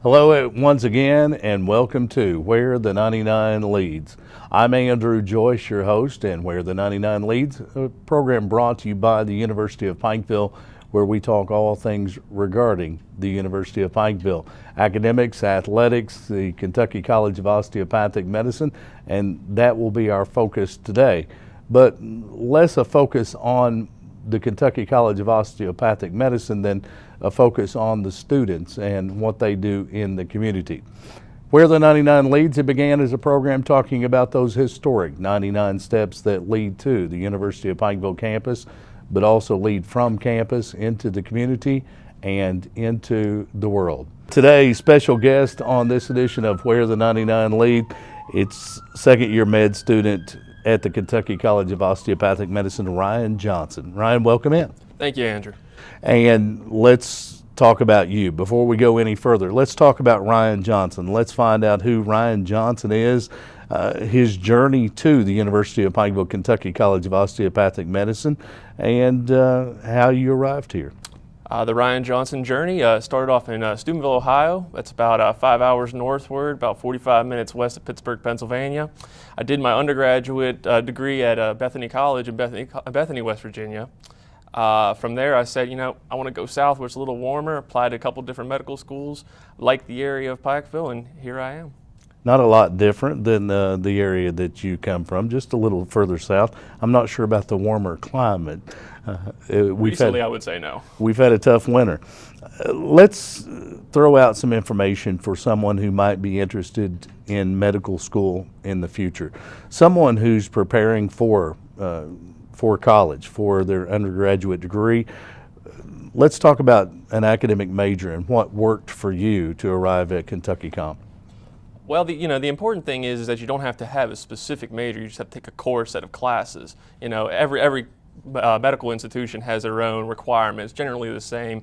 Hello once again, and welcome to Where the 99 Leads. I'm Andrew Joyce, your host, and Where the 99 Leads, a program brought to you by the University of Pikeville, where we talk all things regarding the University of Pikeville. Academics, athletics, the Kentucky College of Osteopathic Medicine, and that will be our focus today. But less a focus on the Kentucky College of Osteopathic Medicine than a focus on the students and what they do in the community. Where the 99 Leads, it began as a program talking about those historic 99 steps that lead to the University of Pikeville campus, but also lead from campus into the community and into the world. Today's special guest on this edition of Where the 99 Lead, it's second year med student at the Kentucky College of Osteopathic Medicine, Ryan Johnson. Ryan, welcome in. Thank you, Andrew. And let's talk about you. Before we go any further, let's talk about Ryan Johnson. Let's find out who Ryan Johnson is, his journey to the University of Pikeville, Kentucky College of Osteopathic Medicine, and how you arrived here. The Ryan Johnson journey started off in Steubenville, Ohio. That's about 5 hours northward, about 45 minutes west of Pittsburgh, Pennsylvania. I did my undergraduate degree at Bethany College in Bethany, West Virginia. From there, I said, I want to go south where it's a little warmer. Applied to a couple different medical schools, liked the area of Pikeville, and here I am. Not a lot different than the area that you come from, just a little further south. I'm not sure about the warmer climate. Recently, I would say no. We've had a tough winter. Let's throw out some information for someone who might be interested in medical school in the future. Someone who's preparing for college, for their undergraduate degree. Let's talk about an academic major and what worked for you to arrive at Kentucky Com. Well, the important thing is that you don't have to have a specific major. You just have to take a core set of classes. Every medical institution has their own requirements, generally the same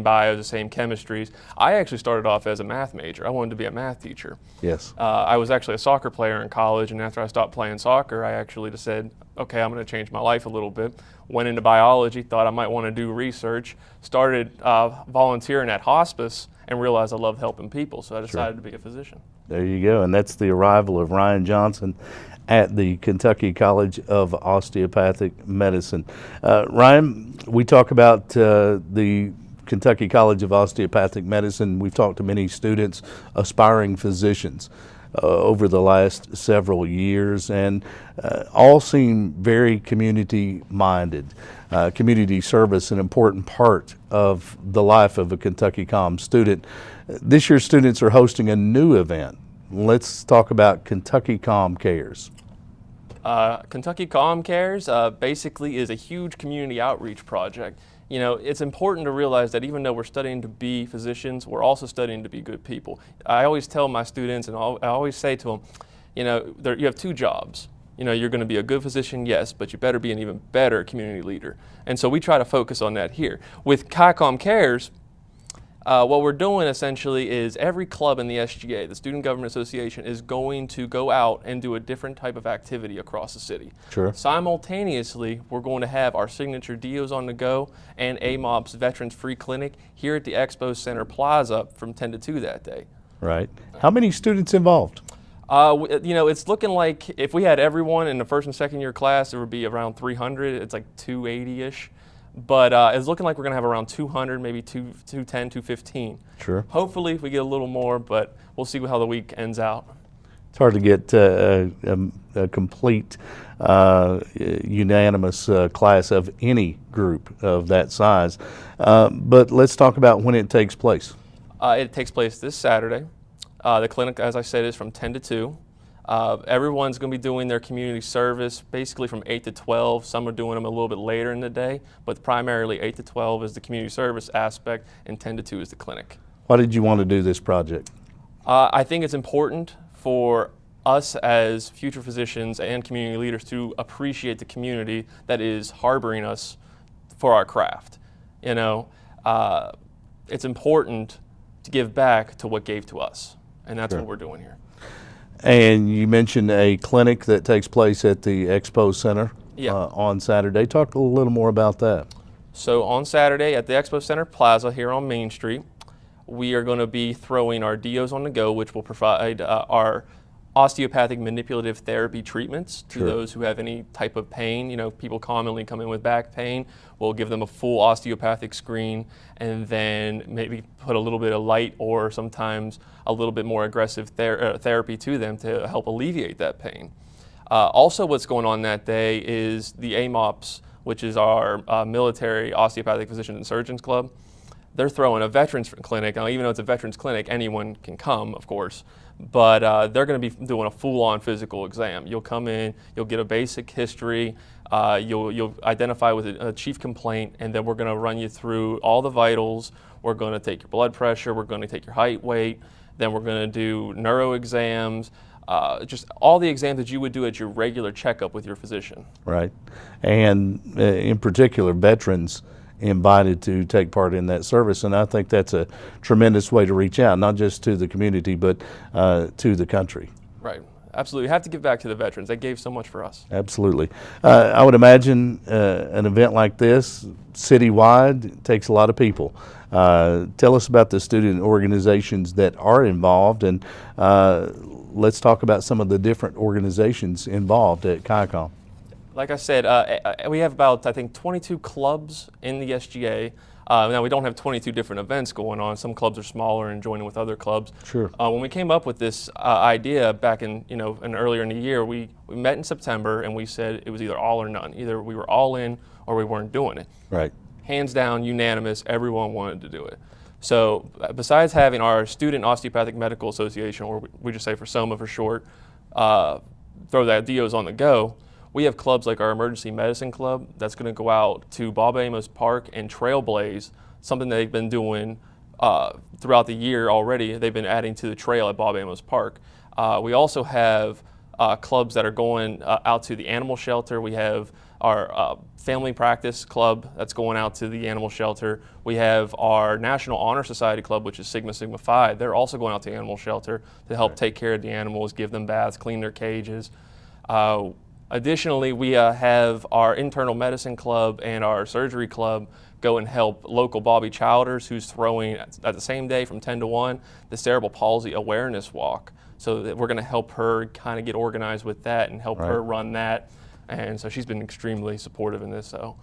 bios, the same chemistries. I actually started off as a math major. I wanted to be a math teacher. Yes. I was actually a soccer player in college, and after I stopped playing soccer, I actually just said, okay, I'm going to change my life a little bit. Went into biology, thought I might want to do research, started volunteering at hospice, and realized I loved helping people, so I decided to be a physician. There you go, and that's the arrival of Ryan Johnson at the Kentucky College of Osteopathic Medicine. Ryan, we talk about the Kentucky College of Osteopathic Medicine. We've talked to many students, aspiring physicians, over the last several years, and all seem very community-minded. Community service, an important part of the life of a Kentucky Com student. This year, students are hosting a new event. Let's talk about Kentucky Com Cares. Kentucky Com Cares basically is a huge community outreach project. It's important to realize that even though we're studying to be physicians, we're also studying to be good people. I always tell my students, and I always say to them, you have two jobs. You're going to be a good physician, yes, but you better be an even better community leader. And so we try to focus on that here. With KICOM Cares, what we're doing essentially is every club in the SGA, the Student Government Association, is going to go out and do a different type of activity across the city. Sure. Simultaneously, we're going to have our signature DOs on the Go and AMOP's Veterans Free Clinic here at the Expo Center Plaza from 10 to 2 that day. Right. How many students involved? It's looking like if we had everyone in the first and second year class, it would be around 300. It's like 280-ish. But it's looking like we're going to have around 200, maybe 210, 215. Sure. Hopefully we get a little more, but we'll see how the week ends out. It's hard to get a complete unanimous class of any group of that size. But let's talk about when it takes place. It takes place this Saturday. The clinic, as I said, is from 10 to 2. Everyone's going to be doing their community service basically from 8 to 12. Some are doing them a little bit later in the day, but primarily 8 to 12 is the community service aspect and 10 to 2 is the clinic. Why did you want to do this project? I think it's important for us as future physicians and community leaders to appreciate the community that is harboring us for our craft. It's important to give back to what gave to us, and that's what we're doing here. And you mentioned a clinic that takes place at the Expo Center on Saturday. Talk a little more about that. So on Saturday at the Expo Center Plaza here on Main Street, we are going to be throwing our DOs on the go, which will provide our osteopathic manipulative therapy treatments to Sure. those who have any type of pain. You know, people commonly come in with back pain. We'll give them a full osteopathic screen and then maybe put a little bit of light or sometimes a little bit more aggressive therapy to them to help alleviate that pain. Also, what's going on that day is the AMOPS, which is our military osteopathic physicians and surgeons club. They're throwing a veterans clinic. Now, even though it's a veterans clinic, anyone can come, of course, but they're going to be doing a full-on physical exam. You'll come in, you'll get a basic history, you'll identify with a chief complaint, and then we're going to run you through all the vitals. We're going to take your blood pressure, we're going to take your height, weight, then we're going to do neuro exams, just all the exams that you would do at your regular checkup with your physician. Right. And in particular, veterans invited to take part in that service, and I think that's a tremendous way to reach out, not just to the community, but to the country. Right. Absolutely. You have to give back to the veterans. They gave so much for us. Absolutely. I would imagine an event like this, citywide, takes a lot of people. Tell us about the student organizations that are involved, and let's talk about some of the different organizations involved at CHICOM. Like I said, we have about, I think, 22 clubs in the SGA. Now, we don't have 22 different events going on. Some clubs are smaller and joining with other clubs. Sure. When we came up with this idea back in, earlier in the year, we met in September and we said it was either all or none. Either we were all in or we weren't doing it. Right. Hands down, unanimous, everyone wanted to do it. So besides having our Student Osteopathic Medical Association, or we just say for SOMA for short, throw the DOs on the go, we have clubs like our Emergency Medicine Club that's going to go out to Bob Amos Park and trailblaze, something they've been doing throughout the year already. They've been adding to the trail at Bob Amos Park. We also have clubs that are going out to the animal shelter. We have our family practice club that's going out to the animal shelter. We have our National Honor Society club, which is Sigma Sigma Phi. They're also going out to the animal shelter to help take care of the animals, give them baths, clean their cages. Additionally, we have our internal medicine club and our surgery club go and help local Bobby Childers, who's throwing at the same day from 10 to 1 the cerebral palsy awareness walk. So that we're going to help her kind of get organized with that and help her run that. And so she's been extremely supportive in this. So,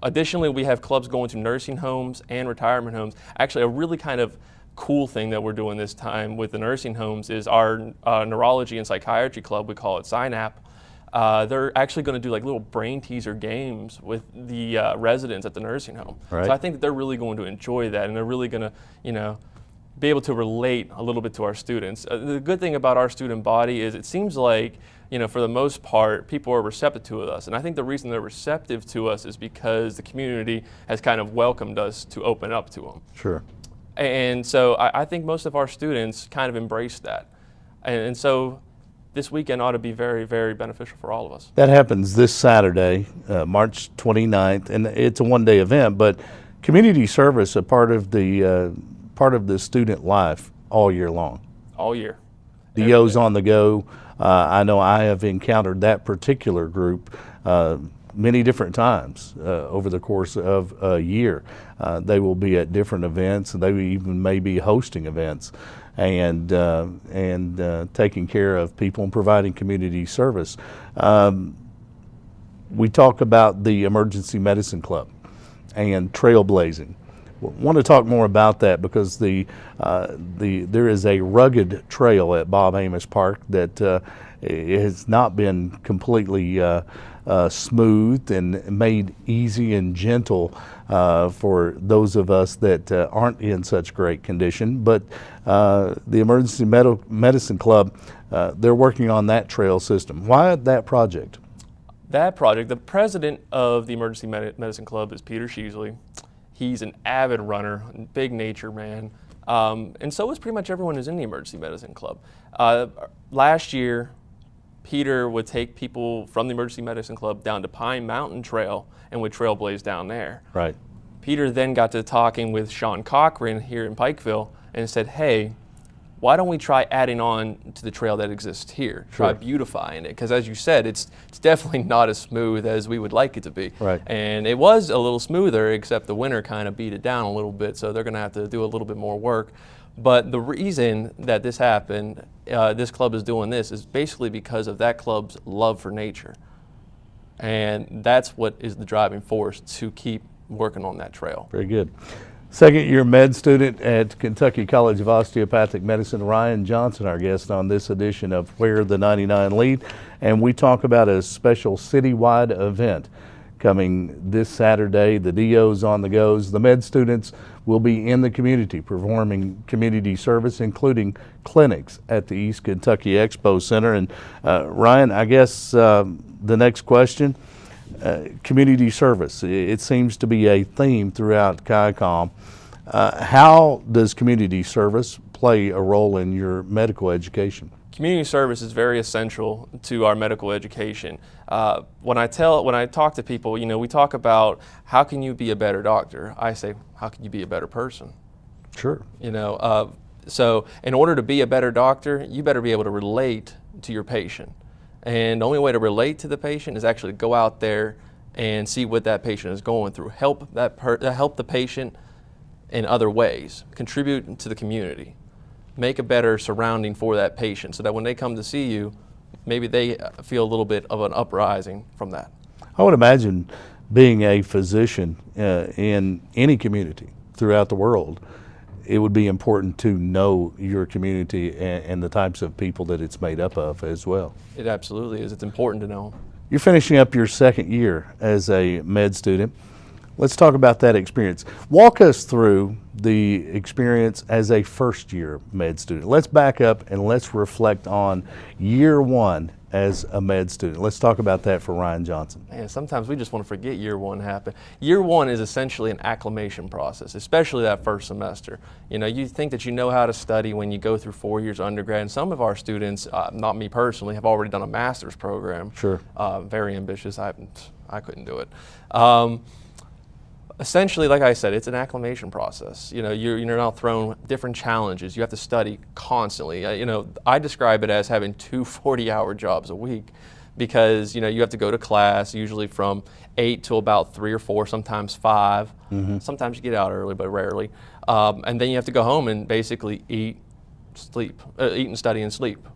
additionally, we have clubs going to nursing homes and retirement homes. Actually, a really kind of cool thing that we're doing this time with the nursing homes is our neurology and psychiatry club. We call it SYNAP. They're actually going to do like little brain teaser games with the residents at the nursing home. Right. So I think that they're really going to enjoy that, and they're really going to, be able to relate a little bit to our students. The good thing about our student body is it seems like, for the most part, people are receptive to us. And I think the reason they're receptive to us is because the community has kind of welcomed us to open up to them. Sure. And so I think most of our students kind of embrace that. And so this weekend ought to be very, very beneficial for all of us. That happens this Saturday, March 29th, and it's a one-day event, but community service a part of the student life all year long. All year. DOs on the go. I know I have encountered that particular group many different times over the course of a year. They will be at different events, and they even may be hosting events and taking care of people and providing community service. We talk about the Emergency Medicine Club and trailblazing. Want to talk more about that because there is a rugged trail at Bob Amos Park that has not been completely smoothed and made easy and gentle for those of us that aren't in such great condition. But the Emergency Medicine Club, they're working on that trail system. Why that project? That project, the president of the Emergency Medicine Club is Peter Sheasley. He's an avid runner, big nature man, and so is pretty much everyone who's in the Emergency Medicine Club. Last year, Peter would take people from the Emergency Medicine Club down to Pine Mountain Trail and would trailblaze down there. Right. Peter then got to talking with Sean Cochran here in Pikeville and said, hey, why don't we try adding on to the trail that exists here? Sure. Try beautifying it, because as you said, it's definitely not as smooth as we would like it to be. Right. And it was a little smoother, except the winter kind of beat it down a little bit, so they're going to have to do a little bit more work. But the reason that this happened, this club is doing this, is basically because of that club's love for nature. And that's what is the driving force to keep working on that trail. Very good. Second year med student at Kentucky College of Osteopathic Medicine, Ryan Johnson, our guest on this edition of Where the 99 Lead. And we talk about a special citywide event coming this Saturday. The DO's on the goes. The med students will be in the community performing community service, including clinics at the East Kentucky Expo Center. And Ryan, I guess the next question, community service. It seems to be a theme throughout CHICOM. How does community service play a role in your medical education? Community service is very essential to our medical education. When I talk to people, we talk about how can you be a better doctor? I say, how can you be a better person? Sure. So in order to be a better doctor, you better be able to relate to your patient. And the only way to relate to the patient is actually to go out there and see what that patient is going through. Help the patient in other ways. Contribute to the community. Make a better surrounding for that patient so that when they come to see you, maybe they feel a little bit of an uprising from that. I would imagine being a physician in any community throughout the world, it would be important to know your community and the types of people that it's made up of as well. It absolutely is. It's important to know. You're finishing up your second year as a med student. Let's talk about that experience. Walk us through the experience as a first-year med student. Let's back up and let's reflect on year one as a med student. Let's talk about that for Ryan Johnson. Man, sometimes we just want to forget year one happened. Year one is essentially an acclimation process, especially that first semester. You think that you know how to study when you go through 4 years of undergrad, and some of our students, not me personally, have already done a master's program. Sure. Very ambitious. I couldn't do it. Essentially, like I said, it's an acclimation process. You're now thrown different challenges. You have to study constantly. I describe it as having 2 40-hour jobs a week because, you have to go to class usually from 8 to about 3 or 4, sometimes 5. Mm-hmm. Sometimes you get out early, but rarely. And then you have to go home and basically eat and study and sleep.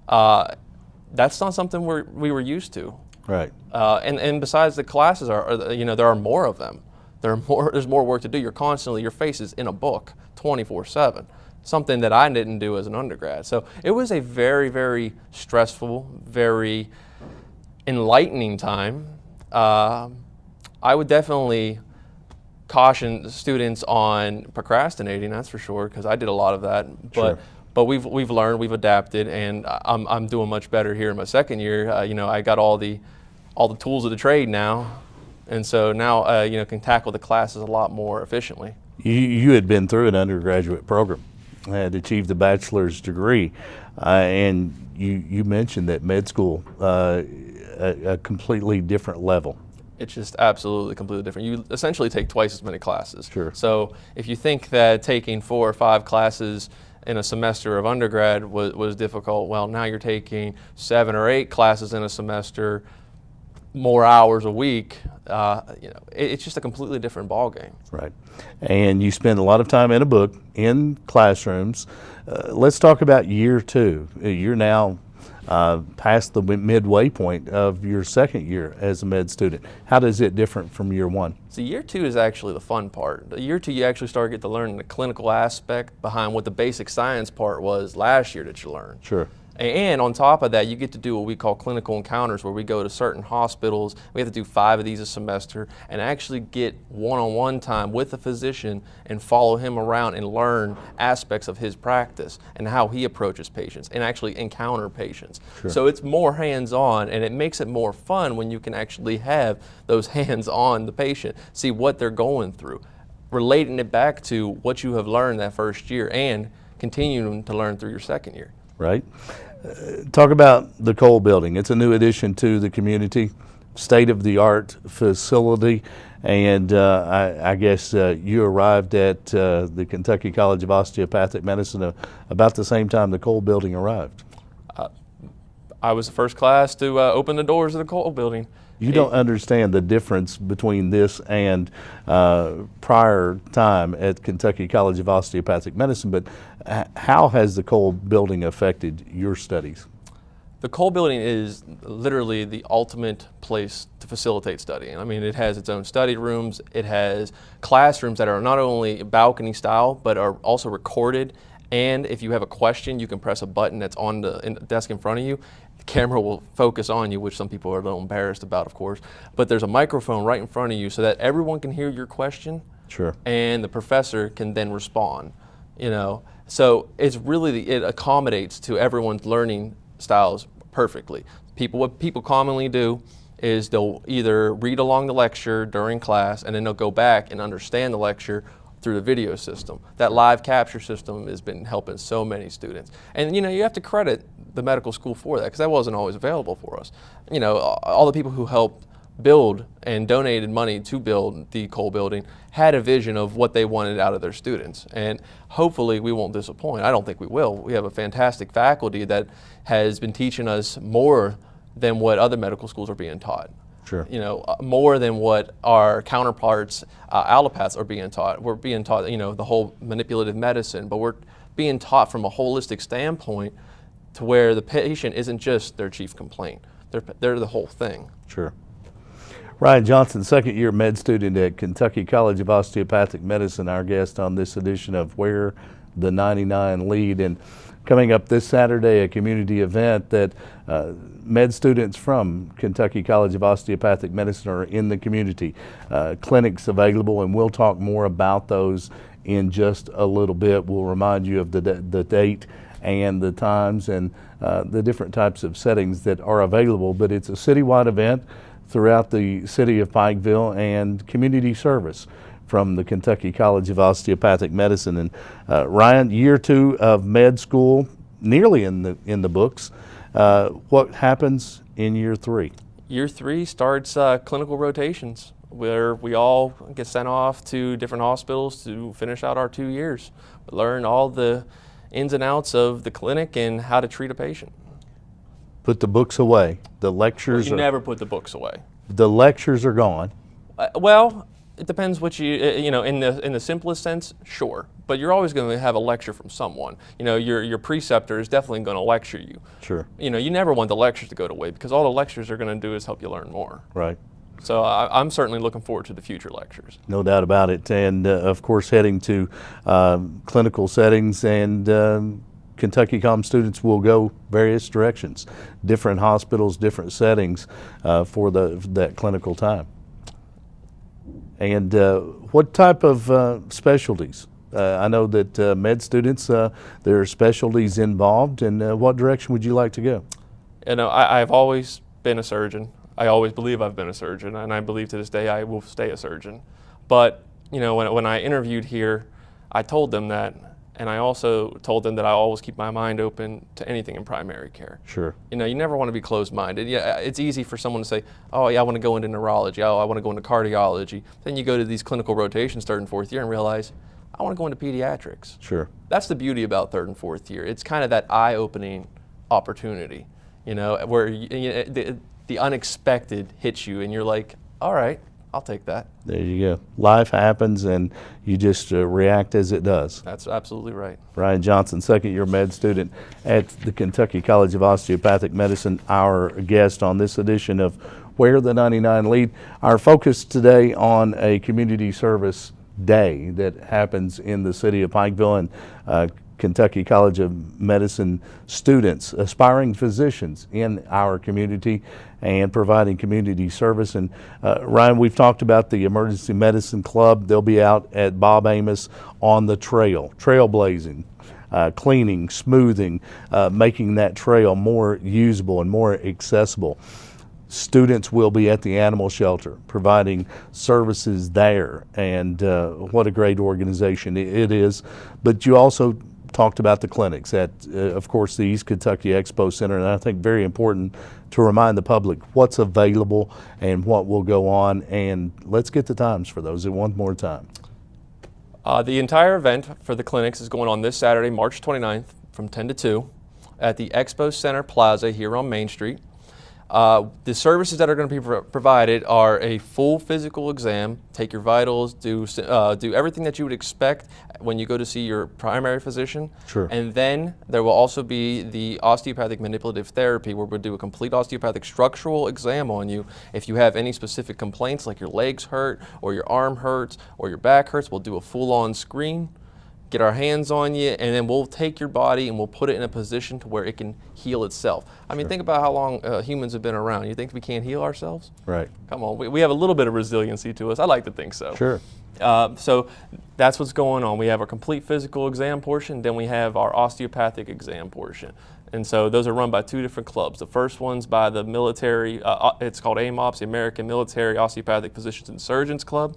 That's not something we were used to. Right. And besides, the classes there are more of them. There's more work to do. Your face is in a book 24/7, something that I didn't do as an undergrad. So it was a very, very stressful, very enlightening time. I would definitely caution students on procrastinating, that's for sure, because I did a lot of that. Sure. But we've learned, we've adapted, and I'm doing much better here in my second year. I got all the tools of the trade now, and so now can tackle the classes a lot more efficiently. You had been through an undergraduate program, had achieved a bachelor's degree, and you mentioned that med school a completely different level. It's just absolutely completely different. You essentially take twice as many classes. Sure. So if you think that taking 4 or 5 classes in a semester of undergrad was difficult, well, now you're taking 7 or 8 classes in a semester, more hours a week. It's just a completely different ballgame. Right. And you spend a lot of time in a book, in classrooms. Let's talk about year 2. You're now past the midway point of your second year as a med student. How does it differ from year 1? So year 2 is actually the fun part. Year 2, you actually start to get to learn the clinical aspect behind what the basic science part was last year that you learned. Sure. And on top of that, you get to do what we call clinical encounters, where we go to certain hospitals. We have to do 5 of these a semester and actually get one-on-one time with a physician and follow him around and learn aspects of his practice and how he approaches patients and actually encounter patients. Sure. So it's more hands-on, and it makes it more fun when you can actually have those hands on the patient, see what they're going through, relating it back to what you have learned that first year and continuing to learn through your second year. Right. Talk about the Cole Building. It's a new addition to the community, state-of-the-art facility. and I guess you arrived at the Kentucky College of Osteopathic Medicine about the same time the Cole Building arrived. I was the first class to open the doors of the Cole Building. You don't understand the difference between this and prior time at Kentucky College of Osteopathic Medicine, but how has the Cole Building affected your studies? The Cole Building is literally the ultimate place to facilitate studying. I mean, it has its own study rooms. It has classrooms that are not only balcony style, but are also recorded. And if you have a question, you can press a button that's on the desk in front of you. The camera will focus on you, which some people are a little embarrassed about, of course. But there's a microphone right in front of you so that everyone can hear your question. Sure. And the professor can then respond. So it's really it accommodates to everyone's learning styles perfectly. What people commonly do is they'll either read along the lecture during class, and then they'll go back and understand the lecture through the video system. That live capture system has been helping so many students. And you have to credit the medical school for that, because that wasn't always available for us. All the people who helped build and donated money to build the Cole Building had a vision of what they wanted out of their students. And hopefully we won't disappoint. I don't think we will. We have a fantastic faculty that has been teaching us more than what other medical schools are being taught. Sure. More than what our counterparts, allopaths, are being taught. We're being taught, the whole manipulative medicine, but we're being taught from a holistic standpoint to where the patient isn't just their chief complaint. They're the whole thing. Sure. Ryan Johnson, second-year med student at Kentucky College of Osteopathic Medicine, our guest on this edition of Where the 99 Lead. And coming up this Saturday, a community event that med students from Kentucky College of Osteopathic Medicine are in the community. Clinics available, and we'll talk more about those in just a little bit. We'll remind you of the date and the times and the different types of settings that are available, but it's a citywide event throughout the city of Pikeville and community service from the Kentucky College of Osteopathic Medicine. And Ryan, year 2 of med school, nearly in the books. What happens in year 3? Year 3 starts clinical rotations, where we all get sent off to different hospitals to finish out our 2 years. We learn all the ins and outs of the clinic and how to treat a patient. Put the books away. The lectures You never put the books away. The lectures are gone. Well, it depends what in the simplest sense, sure. But you're always going to have a lecture from someone. Your preceptor is definitely going to lecture you. Sure. You never want the lectures to go to waste, because all the lectures are going to do is help you learn more. Right. So I'm certainly looking forward to the future lectures. No doubt about it. And of course, heading to clinical settings, and Kentucky Com students will go various directions, different hospitals, different settings for that clinical time. And what type of specialties? I know that med students, there are specialties involved, and what direction would you like to go? I've always been a surgeon. I always believe I've been a surgeon, and I believe to this day I will stay a surgeon. But when I interviewed here, I told them that, and I also told them that I always keep my mind open to anything in primary care. Sure. You never want to be closed-minded. Yeah, it's easy for someone to say, oh yeah, I want to go into neurology, oh I want to go into cardiology. Then you go to these clinical rotations 3rd and 4th year and realize, I want to go into pediatrics. Sure. That's the beauty about 3rd and 4th year. It's kind of that eye-opening opportunity, where the unexpected hits you and you're like, all right, I'll take that. There you go. Life happens and you just react as it does. That's absolutely right. Ryan Johnson, second-year med student at the Kentucky College of Osteopathic Medicine, our guest on this edition of Where the 99 Lead. Our focus today on a community service day that happens in the city of Pikeville, and Kentucky College of Medicine students, aspiring physicians in our community and providing community service. And Ryan, we've talked about the Emergency Medicine Club. They'll be out at Bob Amos on the trailblazing, cleaning, smoothing, making that trail more usable and more accessible. Students will be at the animal shelter providing services there, and what a great organization it is. But you also talked about the clinics at, of course, the East Kentucky Expo Center, and I think very important to remind the public what's available and what will go on. And let's get the times for those one more time. The entire event for the clinics is going on this Saturday, March 29th from 10 to 2 at the Expo Center Plaza here on Main Street. The services that are going to be provided are a full physical exam, take your vitals, do everything that you would expect when you go to see your primary physician. Sure. And then there will also be the osteopathic manipulative therapy, where we'll do a complete osteopathic structural exam on you. If you have any specific complaints like your legs hurt or your arm hurts or your back hurts, we'll do a full-on screen, get our hands on you, and then we'll take your body and we'll put it in a position to where it can heal itself. I mean, think about how long humans have been around. You think we can't heal ourselves? Right. Come on, we have a little bit of resiliency to us. I like to think so. Sure. So that's what's going on. We have our complete physical exam portion, then we have our osteopathic exam portion. And so those are run by two different clubs. The first one's by the military, it's called AMOPS, the American Military Osteopathic Physicians and Surgeons Club,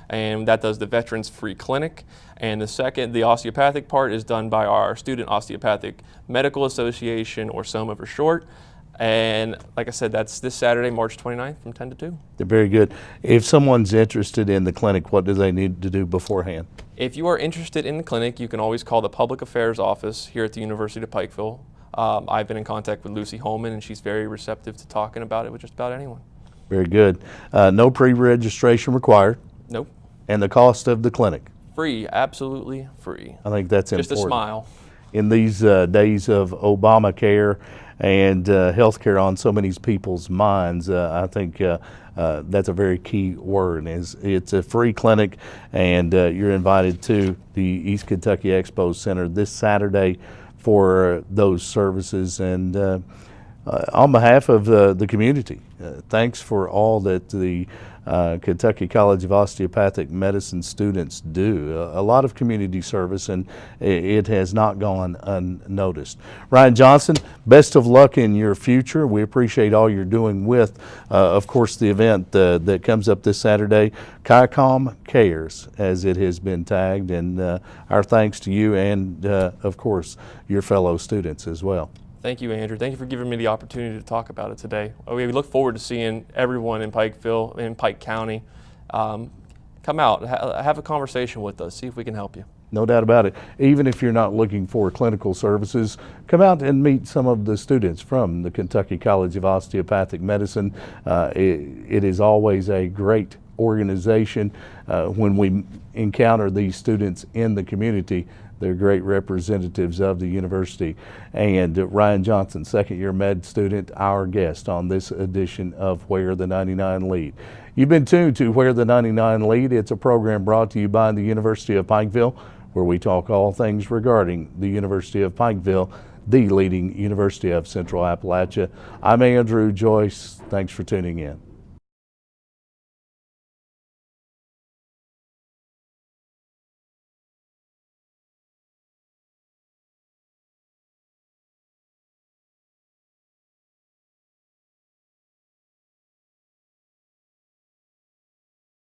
and that does the Veterans Free Clinic. And the second, the osteopathic part, is done by our Student Osteopathic Medical Association, or SOMA for short. And like I said, that's this Saturday, March 29th from 10 to 2. They're very good. If someone's interested in the clinic, what do they need to do beforehand? If you are interested in the clinic, you can always call the Public Affairs Office here at the University of Pikeville. I've been in contact with Lucy Holman, and she's very receptive to talking about it with just about anyone. Very good. No pre-registration required. Nope. And the cost of the clinic? Free, absolutely free. I think that's just important. Just a smile. In these days of Obamacare and health care on so many people's minds, I think that's a very key word. It's a free clinic, and you're invited to the East Kentucky Expo Center this Saturday for those services. And on behalf of the community, thanks for all that the Kentucky College of Osteopathic Medicine students do. A lot of community service, and it has not gone unnoticed. Ryan Johnson, best of luck in your future. We appreciate all you're doing with, of course, the event that comes up this Saturday, CHICOM Cares, as it has been tagged, and our thanks to you and, of course, your fellow students as well. Thank you, Andrew. Thank you for giving me the opportunity to talk about it today. We look forward to seeing everyone in Pikeville, in Pike County. Come out, have a conversation with us, see if we can help you. No doubt about it. Even if you're not looking for clinical services, come out and meet some of the students from the Kentucky College of Osteopathic Medicine. It is always a great organization when we encounter these students in the community. They're great representatives of the university. And Ryan Johnson, second-year med student, our guest on this edition of Where the 99 Lead. You've been tuned to Where the 99 Lead. It's a program brought to you by the University of Pikeville, where we talk all things regarding the University of Pikeville, the leading university of Central Appalachia. I'm Andrew Joyce. Thanks for tuning in.